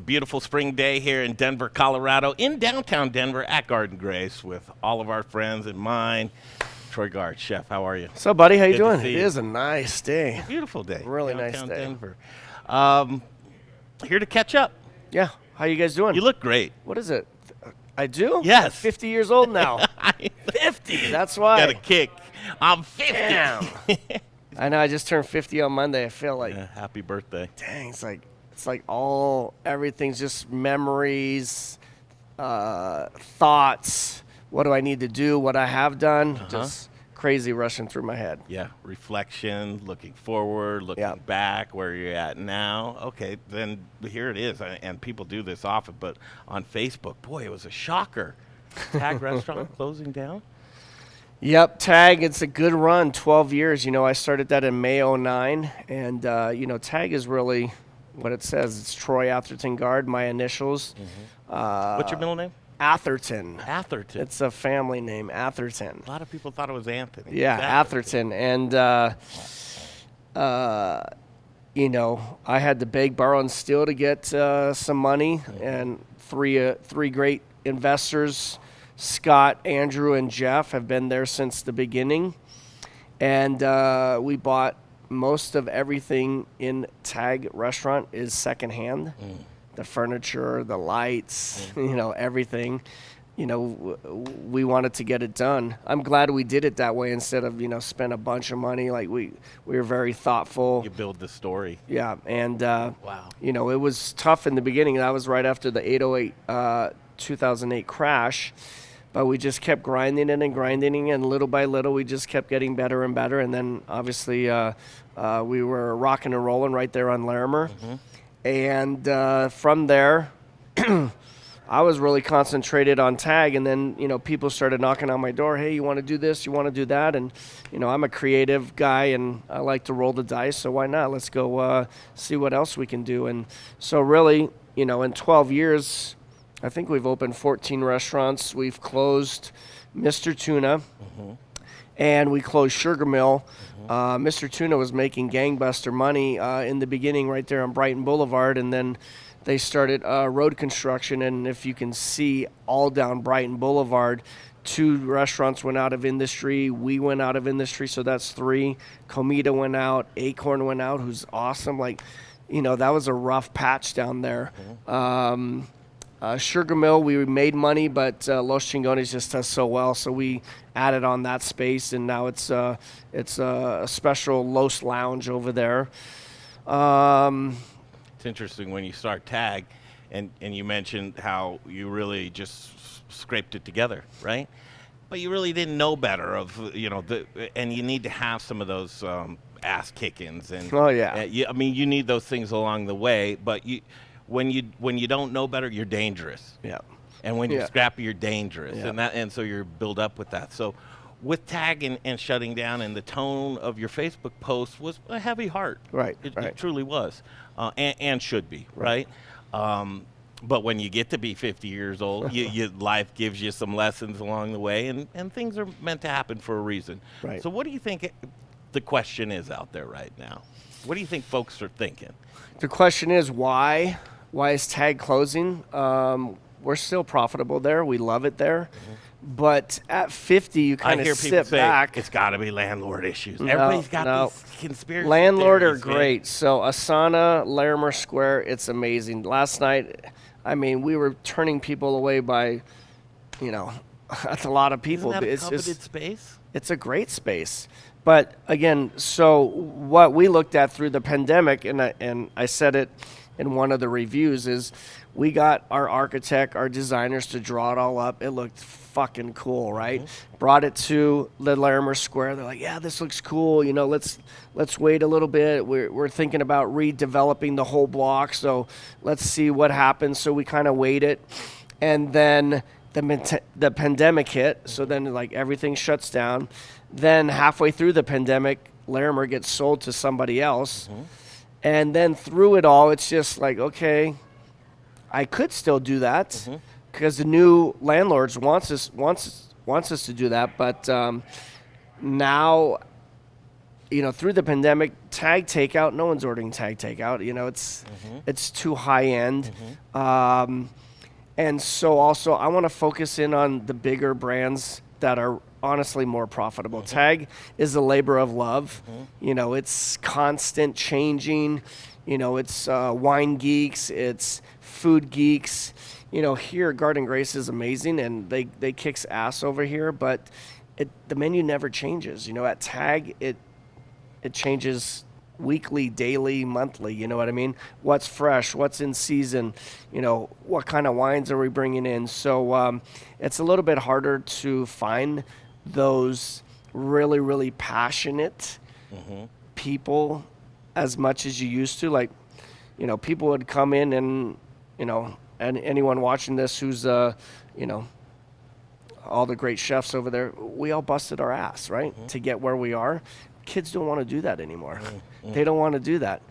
beautiful spring day here in Denver, Colorado, in downtown Denver at Garden Grace with all of our friends and mine. Troy Gard, chef, how are you? So, buddy, how you Good doing? to see It you. is a nice day. Beautiful day. Really downtown nice day. Denver. Here to catch up. Yeah. How you guys doing? You look great. What is it? I do? Yes. I'm 50 years old now. 50. That's why. Got a kick. I'm 50. Damn. I know. I just turned 50 on Monday. I feel like, Yeah, happy birthday. dang, it's like everything's just memories, thoughts. What do I need to do? What I have done? Just crazy rushing through my head. Yeah, reflection, looking forward, looking Yeah. back, where you're at now. Okay, then here it is. And people do this often, but on Facebook, boy, it was a shocker. Tag restaurant closing down. Yep, Tag, it's a good run, 12 years. You know, I started that in May 09, and, Tag is really what it says. It's Troy Atherton Gard, my initials. What's your middle name? Atherton. Atherton. It's a family name, Atherton. A lot of people thought it was Anthony. Yeah, It's Atherton. And, I had to beg, borrow, and steal to get some money, and three great investors, Scott, Andrew, and Jeff, have been there since the beginning. And we bought most of everything in Tag Restaurant is secondhand. The furniture, the lights, everything. We wanted to get it done. I'm glad we did it that way instead of, spend a bunch of money. Like we were very thoughtful. You build the story. Yeah, and Wow. it was tough in the beginning. That was right after the 2008 crash, but we just kept grinding it, and little by little, we just kept getting better and better. And then obviously, we were rocking and rolling right there on Larimer, and from there, I was really concentrated on Tag, and then people started knocking on my door. Hey, you want to do this? You want to do that? And I'm a creative guy, and I like to roll the dice. So why not? Let's go see what else we can do. And so really, in 12 years, I think we've opened 14 restaurants. We've closed Mr. Tuna, and we closed Sugar Mill. Mr. Tuna was making gangbuster money in the beginning right there on Brighton Boulevard, and then they started road construction. And if you can see all down Brighton Boulevard, 2 restaurants went out of industry. We went out of industry, so that's 3. Comida went out. Acorn went out, who's awesome. That was a rough patch down there. Sugar Mill, we made money, but Los Chingones just does so well, so we added on that space, and now it's a special Los Lounge over there. It's interesting when you start Tag, and you mentioned how you really just scraped it together, right? But you really didn't know better and you need to have some of those ass kickings. And Oh, yeah. you need those things along the way, but when you don't know better, you're dangerous. Yeah. And when you're Yeah. scrappy, you're dangerous. Yeah. And so you're built up with that. So with Tag and shutting down, and the tone of your Facebook post was a heavy heart. Right, It right. truly was, and should be, right? But when you get to be 50 years old, life gives you some lessons along the way, and things are meant to happen for a reason. Right. So what do you think the question is out there right now? What do you think folks are thinking? The question is why? Why is Tag closing? We're still profitable there. We love it there. But at 50, you kind I of hear people sit say back. it's got to be landlord issues. Everybody's got no. these conspiracy Landlord are theories, man. great. So Asana, Larimer Square, it's amazing. Last night, we were turning people away by, that's a lot of people. Isn't that a It's coveted space? It's a great space. But again, so what we looked at through the pandemic, and I said it in one of the reviews, is we got our architect, our designers to draw it all up. It looked fucking cool, right? Brought it to the Larimer Square. They're like, yeah, this looks cool. Let's wait a little bit. We're thinking about redeveloping the whole block, so let's see what happens. So we kind of waited, and then the pandemic hit. So then everything shuts down. Then halfway through the pandemic, Larimer gets sold to somebody else. And then through it all, it's just like, okay, I could still do that because the new landlords wants us to do that. But now through the pandemic, tag takeout, no one's ordering tag takeout. It's too high end. And so also I want to focus in on the bigger brands that are honestly more profitable. Tag is a labor of love. It's constant changing. It's wine geeks, it's food geeks. Here Garden Grace is amazing and they kicks ass over here, but the menu never changes. At Tag it changes weekly, daily, monthly. You know what I mean? What's fresh? What's in season? What kind of wines are we bringing in? So it's a little bit harder to find those really, really passionate people as much as you used to. Like, people would come in and, and anyone watching this who's, all the great chefs over there, we all busted our ass, right? To get where we are. Kids don't want to do that anymore. They don't want to do that.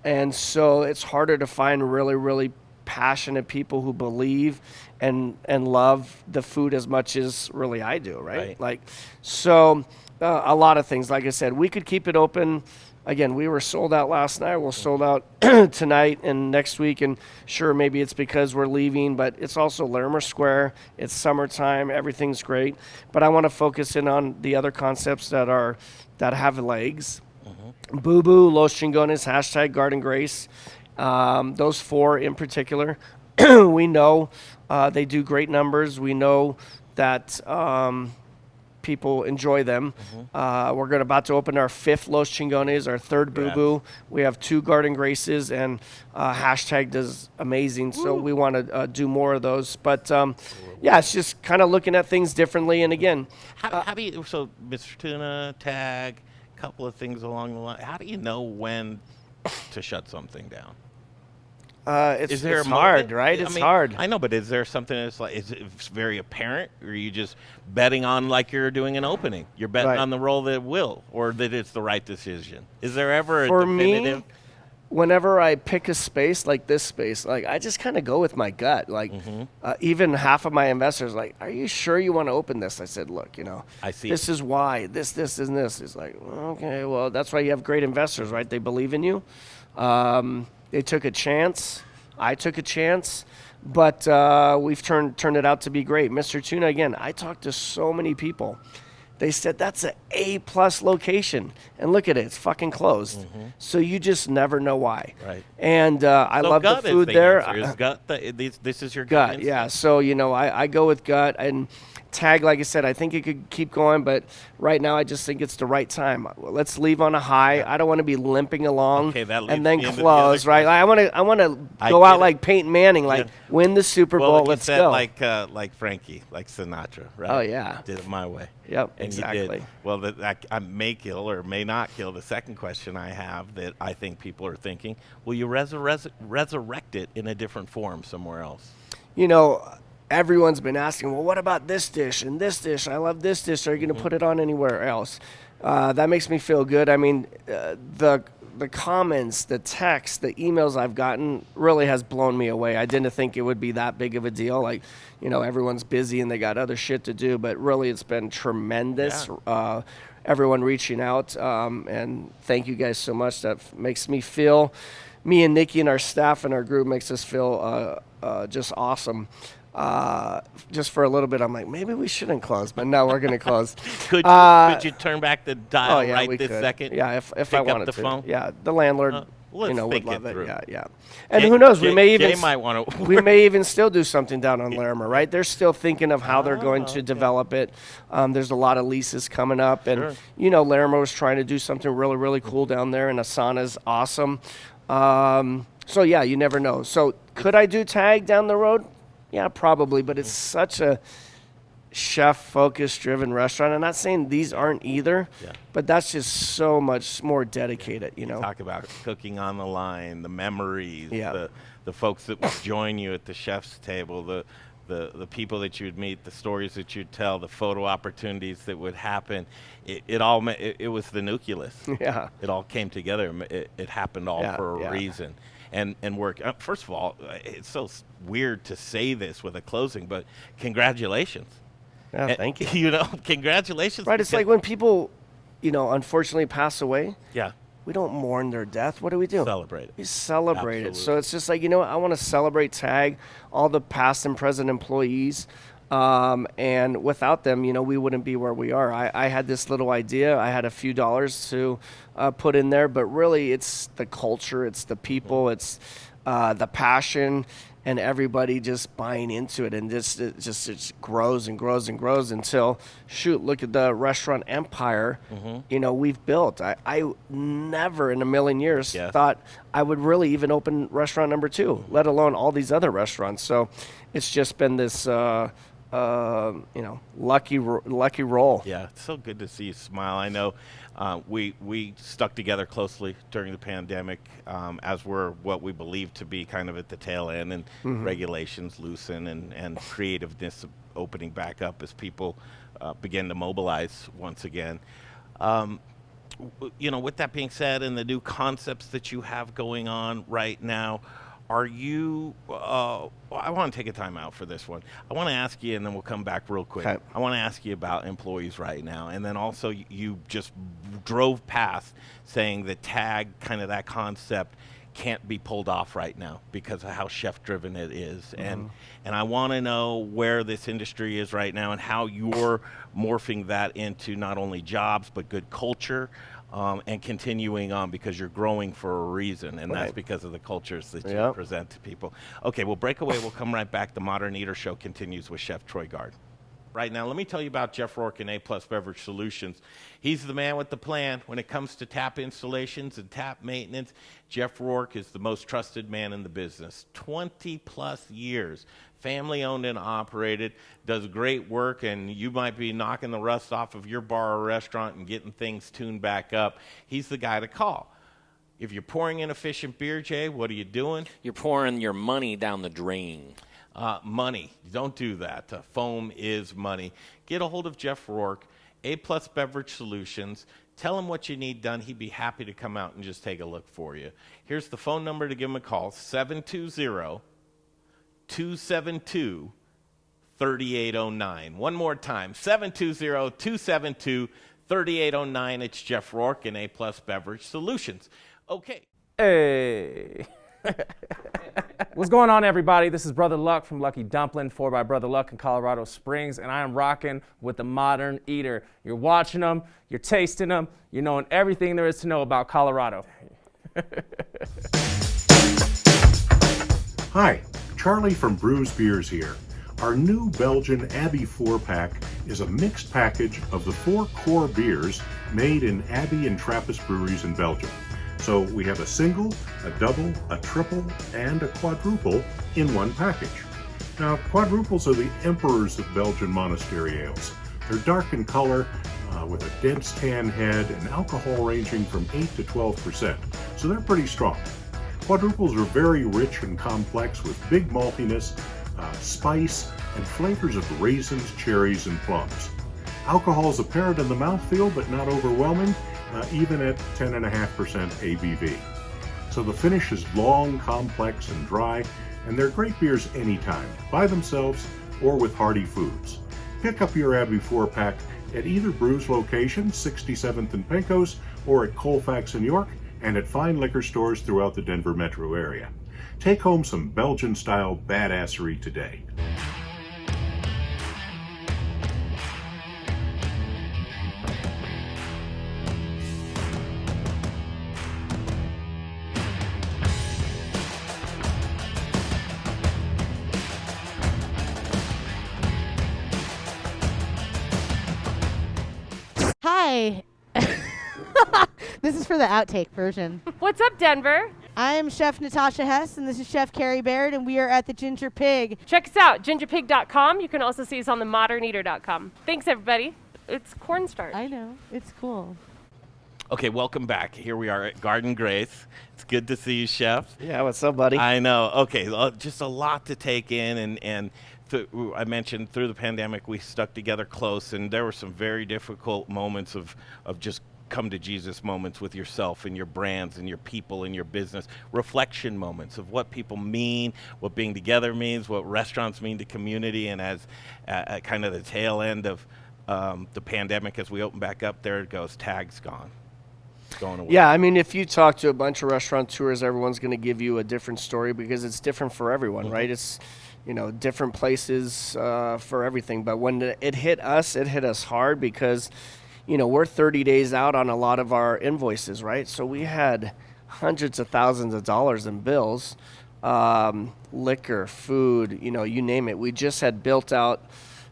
And so it's harder to find really, really passionate people who believe and love the food as much as really I do, right? Like, so a lot of things. Like I said, we could keep it open. Again, we were sold out last night. We'll sold out tonight and next week. And sure, maybe it's because we're leaving, but it's also Larimer Square. It's summertime. Everything's great. But I want to focus in on the other concepts that have legs. Boo Boo, Los Chingones, hashtag Garden Grace. Those 4 in particular, we know they do great numbers. We know that people enjoy them. We're about to open our 5th Los Chingones, our 3rd Boo Boo. We have 2 Garden Graces, and hashtag does amazing. So we want to do more of those. But it's just kind of looking at things differently. And again, how do you? So, Mr. Tuna, Tag, a couple of things along the line. How do you know when to shut something down? It's hard, right? It's hard. I know, but is there something that's like, is it very apparent, or are you just betting on like you're doing an opening? You're betting on the roll that it will, or that it's the right decision. Is there ever a definitive? Me, whenever I pick a space like this space, like I just kind of go with my gut. Like even half of my investors, like, are you sure you want to open this? I said, look, I see. This is why. This, and this. It's like, okay, well, that's why you have great investors, right? They believe in you. They took a chance. I took a chance, but we've turned it out to be great. Mr. Tuna, again, I talked to so many people. They said that's an A+ location, and look at it, it's fucking closed. So you just never know why. Right. And I love the food there. This is your gut. Yeah. So I go with gut and Tag. Like I said, I think it could keep going, but right now I just think it's the right time. Let's leave on a high. I don't want to be limping along and then close. Right. I want to go out like Peyton Manning, win the Super Bowl. Let's go. Like Frankie, like Sinatra. Right. Oh yeah. Did it my way. Yep. And exactly. You did. Well, I may kill or may not kill the second question I have that I think people are thinking. Will you resurrect it in a different form somewhere else? Everyone's been asking, well, what about this dish and this dish? I love this dish. Are you going to put it on anywhere else? That makes me feel good. I mean, the comments, the texts, the emails I've gotten really has blown me away. I didn't think it would be that big of a deal. Like, everyone's busy and they got other shit to do, but really it's been tremendous. Yeah. Everyone reaching out, and thank you guys so much. That makes me feel, me and Nikki and our staff and our group makes us feel just awesome. Just for a little bit, I'm like, maybe we shouldn't close, but no, we're going to close. Could you turn back the dial this second? Yeah, if I wanted the to. Phone? Yeah, the landlord, would love it. Yeah. And who knows? We may even might want to. We may even still do something down on Larimer, right? They're still thinking of how they're going to develop it. There's a lot of leases coming up, and Larimer was trying to do something really, really cool down there, and Asana's awesome. So yeah, you never know. So could I do Tag down the road? Yeah, probably, but it's such a chef-focused, driven restaurant. I'm not saying these aren't either, but that's just so much more dedicated, Talk about cooking on the line, the memories, the folks that would join you at the chef's table, the people that you'd meet, the stories that you'd tell, the photo opportunities that would happen. It was the nucleus. Yeah. It all came together. It happened all for a reason. And work. First of all, it's so weird to say this with a closing, but congratulations. Yeah, thank you. Congratulations. Right, it's like when people unfortunately pass away, Yeah. we don't mourn their death. What do we do? Celebrate it. We celebrate it. So Absolutely. it's just like, I want to celebrate TAG, all the past and present employees. And without them, we wouldn't be where we are. I had this little idea. I had a few dollars to put in there, but really it's the culture, it's the people, it's the passion, and everybody just buying into it. And it just grows and grows and grows until, look at the restaurant empire, we've built. I never in a million years Yes. thought I would really even open restaurant number 2, let alone all these other restaurants. So it's just been this, lucky roll. Yeah, it's so good to see you smile. I know we stuck together closely during the pandemic, as we're what we believe to be kind of at the tail end, and regulations loosen and creativeness opening back up as people begin to mobilize once again. With that being said, and the new concepts that you have going on right now, are you, I want to take a time out for this one. I want to ask you, and then we'll come back real quick. Okay. I want to ask you about employees right now. And then also you just drove past saying that TAG, kind of that concept, can't be pulled off right now because of how chef driven it is. And I want to know where this industry is right now and how you're morphing that into not only jobs, but good culture. And continuing on because you're growing for a reason, and that's Right. because of the cultures that you Yep. present to people. Okay, we'll break away. We'll come right back. The Modern Eater Show continues with Chef Troy Gard. Right now, let me tell you about Jeff Rourke and A+ Beverage Solutions. He's the man with the plan when it comes to tap installations and tap maintenance. Jeff Rourke is the most trusted man in the business. 20-plus years, family-owned and operated, does great work, and you might be knocking the rust off of your bar or restaurant and getting things tuned back up. He's the guy to call. If you're pouring inefficient beer, Jay, what are you doing? You're pouring your money down the drain. Money. Don't do that. Foam is money. Get a hold of Jeff Rourke, A+ Beverage Solutions. Tell him what you need done. He'd be happy to come out and just take a look for you. Here's the phone number to give him a call, 720-272-3809. One more time, 720-272-3809. It's Jeff Rourke and A+ Beverage Solutions. Okay. Hey. What's going on, everybody? This is Brother Luck from Lucky Dumpling, 4 by Brother Luck in Colorado Springs, and I am rocking with the Modern Eater. You're watching them, you're tasting them, you're knowing everything there is to know about Colorado. Hi, Charlie from Brews Beers here. Our new Belgian Abbey 4-pack is a mixed package of the 4 core beers made in Abbey and Trappist breweries in Belgium. So we have a single, a double, a triple, and a quadruple in one package. Now, quadruples are the emperors of Belgian monastery ales. They're dark in color, with a dense tan head and alcohol ranging from 8 to 12%, so they're pretty strong. Quadruples are very rich and complex with big maltiness, spice, and flavors of raisins, cherries, and plums. Alcohol is apparent in the mouthfeel, but not overwhelming, even at 10.5% ABV. So the finish is long, complex, and dry, and they're great beers anytime, by themselves or with hearty foods. Pick up your Abbey 4-pack at either Brews location, 67th and Pecos, or at Colfax in York, and at fine liquor stores throughout the Denver metro area. Take home some Belgian-style badassery today. Hi. This is for the outtake version. What's up, Denver? I'm Chef Natasha Hess, and this is Chef Carrie Baird, and we are at the Ginger Pig. Check us out, gingerpig.com. You can also see us on themoderneater.com. Thanks, everybody. It's cornstarch. I know. It's cool. Okay, welcome back. Here we are at Garden Grace. It's good to see you, Chef. Yeah, what's up, buddy? I know. Okay, just a lot to take in, and I mentioned through the pandemic we stuck together close, and there were some very difficult moments of just come to Jesus moments with yourself and your brands and your people and your business, reflection moments of what people mean, what being together means, what restaurants mean to community, and as kind of the tail end of the pandemic, as we open back up, there it goes. Tag's gone. It's going away. Yeah, I mean, if you talk to a bunch of restaurateurs, everyone's going to give you a different story because it's different for everyone, right? It's, different places for everything. But when it hit us hard because, we're 30 days out on a lot of our invoices, right? So we had hundreds of thousands of dollars in bills, liquor, food, you name it. We just had built out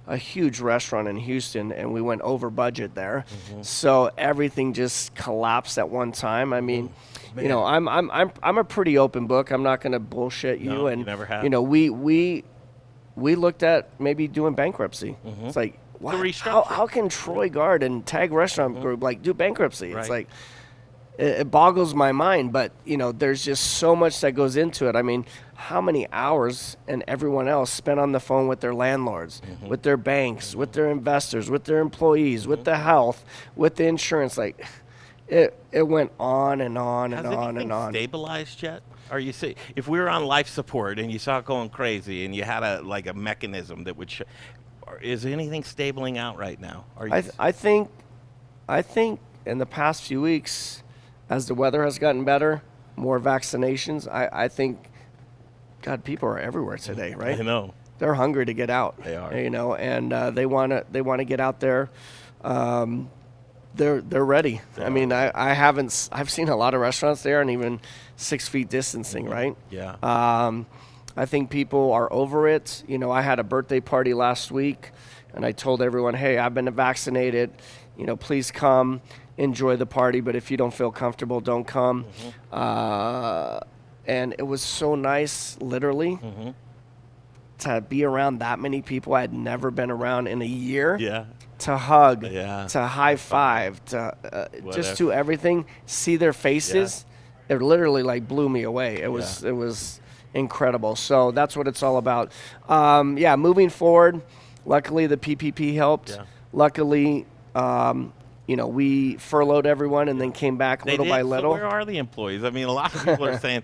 a huge restaurant in Houston, and we went over budget there. So everything just collapsed at one time. I mean, I'm a pretty open book. I'm not going to bullshit you. No, and you never have. we looked at maybe doing bankruptcy. It's like, wow, how can Troy Guard and Tag Restaurant Group do bankruptcy? It's like, it boggles my mind, but there's just so much that goes into it. I mean, how many hours and everyone else spent on the phone with their landlords, with their banks, with their investors, with their employees, with the health, with the insurance? Like, it went on and on and on and on. Stabilized yet? Are you see if we were on life support and you saw it going crazy and you had a mechanism that would is anything stabling out right now? I think in the past few weeks, as the weather has gotten better, more vaccinations, I think, God, people are everywhere today, right? I know. They're hungry to get out. They are. And they want to get out there. They're ready. I mean, I've seen a lot of restaurants there and even 6 feet distancing, right? Yeah. I think people are over it. I had a birthday party last week, and I told everyone, hey, I've been vaccinated. Please come, enjoy the party, but if you don't feel comfortable, don't come. And it was so nice, literally, to be around that many people I had never been around in a year. Yeah. To hug, Yeah. to high five, to just do everything, see their faces. It literally blew me away. It was incredible. So that's what it's all about. Moving forward, luckily the PPP helped. Yeah. Luckily, we furloughed everyone and then came back little by little. So where are the employees? I mean, a lot of people are saying,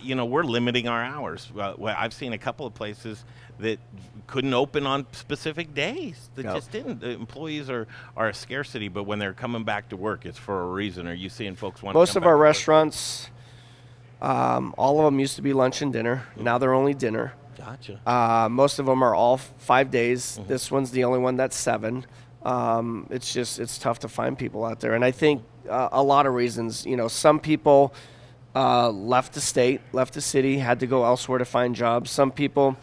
we're limiting our hours. I've seen a couple of places that couldn't open on specific days. That just didn't. The employees are a scarcity, but when they're coming back to work, it's for a reason. Are you seeing folks want to come Most of back our to work? restaurants, all of them used to be lunch and dinner. Now they're only dinner. Gotcha. Most of them are all 5 days. This one's the only one that's 7. It's tough to find people out there. And I think a lot of reasons, some people left the state, left the city, had to go elsewhere to find jobs. Some people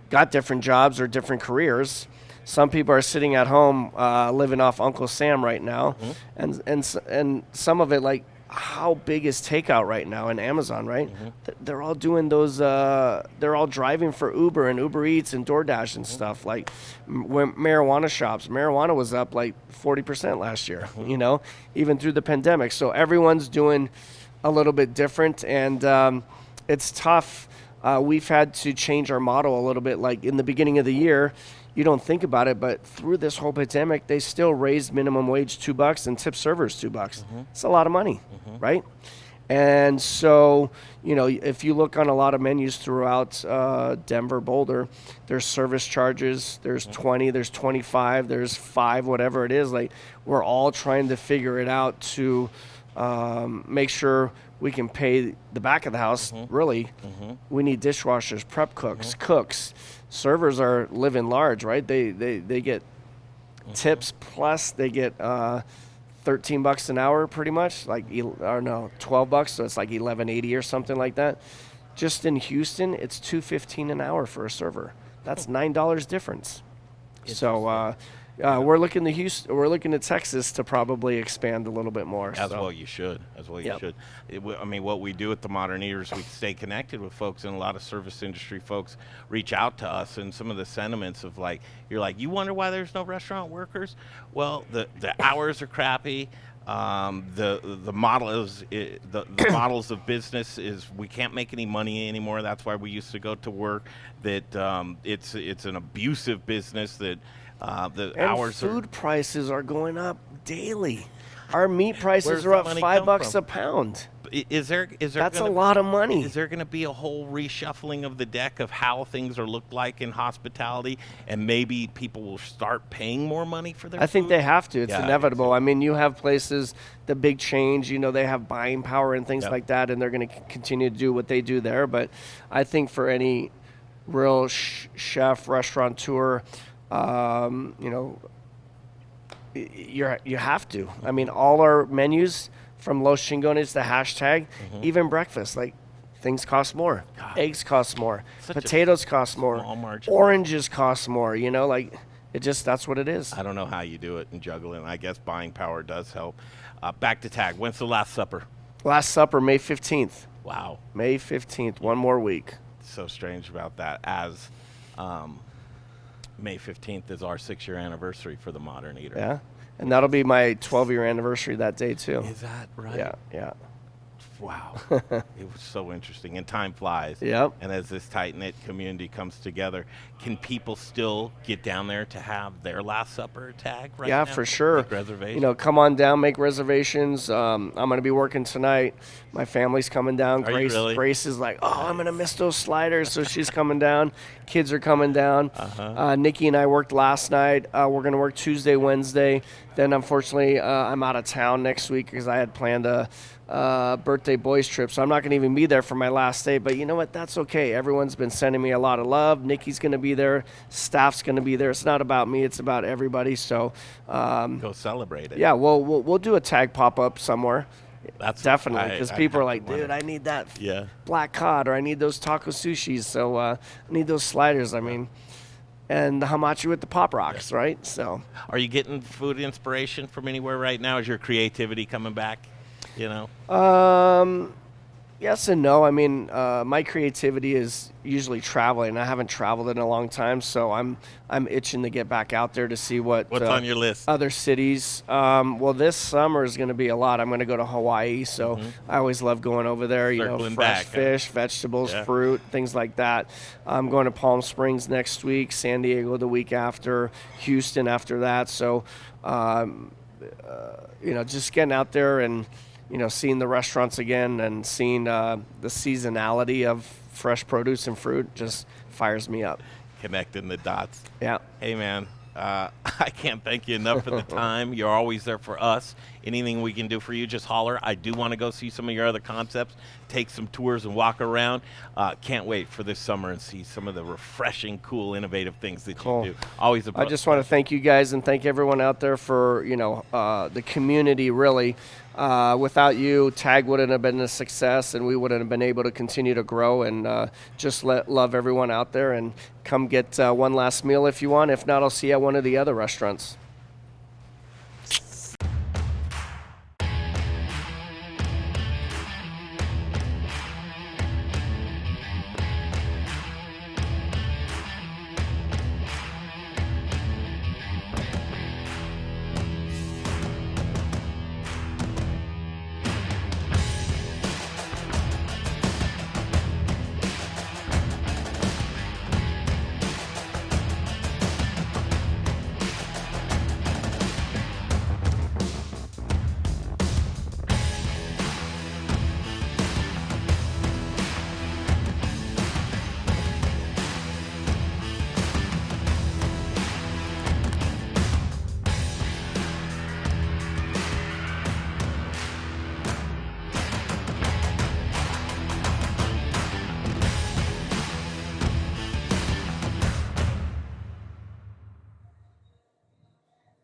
got different jobs or different careers. Some people are sitting at home living off Uncle Sam right now. And some of it, how big is takeout right now in Amazon, right? They're all doing those, they're all driving for Uber and Uber Eats and DoorDash and stuff. Marijuana shops. Marijuana was up 40% last year, even through the pandemic. So everyone's doing a little bit different, and it's tough. We've had to change our model a little bit. In the beginning of the year, you don't think about it, but through this whole pandemic, they still raised minimum wage $2 and tip servers $2. It's a lot of money, right? And so, if you look on a lot of menus throughout Denver, Boulder, there's service charges, there's 20, there's 25, there's 5, whatever it is. We're all trying to figure it out to make sure we can pay the back of the house. Really, we need dishwashers, prep cooks, cooks. Servers are living large, right? They get tips plus they get $13 an hour, pretty much. 12 bucks, so it's $11.80 or something like that. Just in Houston, it's $2.15 an hour for a server. That's $9 difference. So we're looking to Houston. We're looking to Texas to probably expand a little bit more. Well, you should. You should. I mean, what we do at the Modern Eaters, we stay connected with folks, and a lot of service industry folks reach out to us, and some of the sentiments of you wonder why there's no restaurant workers. Well, the hours are crappy. The models of business is we can't make any money anymore. That's why we used to go to work. That it's an abusive business that. Food prices are going up daily. Our meat prices are up $5 a pound. Is there That's gonna, a lot of money. Is there going to be a whole reshuffling of the deck of how things are looked like in hospitality, and maybe people will start paying more money for their I think food? they have to. It's Yeah, I do inevitable. too. I mean, you have places, the big chains, they have buying power and things Yep. like that, and they're going to continue to do what they do there. But I think for any real chef, restaurateur, you have to. I mean, all our menus from Los Chingones to hashtag, even breakfast, like things cost more. God. Eggs cost more. Such a Potatoes cost more. small margin. Oranges cost more. That's what it is. I don't know how you do it and juggle it. And I guess buying power does help. Back to tag. When's the Last Supper? Last Supper, May 15th. Wow. May 15th, one more week. So strange about that. As May 15th is our 6-year anniversary for the Modern Eater. Yeah. And that'll be my 12-year anniversary that day, too. Is that right? Yeah. Wow. It was so interesting. And time flies. Yep. And as this tight-knit community comes together, can people still get down there to have their Last Supper tag right Yeah, now? for sure. Make reservations? Come on down, make reservations. I'm going to be working tonight. My family's coming down. Are you really? Grace is like, oh, I'm going to miss those sliders, so she's coming down. Kids are coming down. Nikki and I worked last night. We're going to work Tuesday, Wednesday. Then, unfortunately, I'm out of town next week because I had planned a birthday boys trip, so I'm not going to even be there for my last day. But you know what? That's okay. Everyone's been sending me a lot of love. Nikki's going to be there. Staff's going to be there. It's not about me. It's about everybody. So Go celebrate it. yeah, we'll do a tag pop-up somewhere. That's Definitely, because people are like, wanna- dude, I need that Yeah. black cod, or I need those taco sushis, so I need those sliders. I mean, and the hamachi with the pop rocks, right? So Are you getting food inspiration from anywhere right now? Is your creativity coming back? yes and no. I mean, my creativity is usually traveling. I haven't traveled in a long time, so I'm itching to get back out there to see what's on your list? Other cities. Well, this summer is going to be a lot. I'm going to go to Hawaii, so I always love going over there. Circling Fresh back, huh? fish, vegetables, Yeah. fruit, things like that. I'm going to Palm Springs next week, San Diego the week after, Houston after that. So, just getting out there and seeing the restaurants again and seeing the seasonality of fresh produce and fruit just fires me up. Connecting the dots. Yeah. Hey, man, I can't thank you enough for the time. You're always there for us. Anything we can do for you, just holler. I do want to go see some of your other concepts, take some tours and walk around. Can't wait for this summer and see some of the refreshing, cool, innovative things that Cool. you do. Always a I just want to thank you guys and thank everyone out there for, the community, really. Without you, TAG wouldn't have been a success, and we wouldn't have been able to continue to grow. And just love everyone out there, and come get one last meal if you want. If not, I'll see you at one of the other restaurants.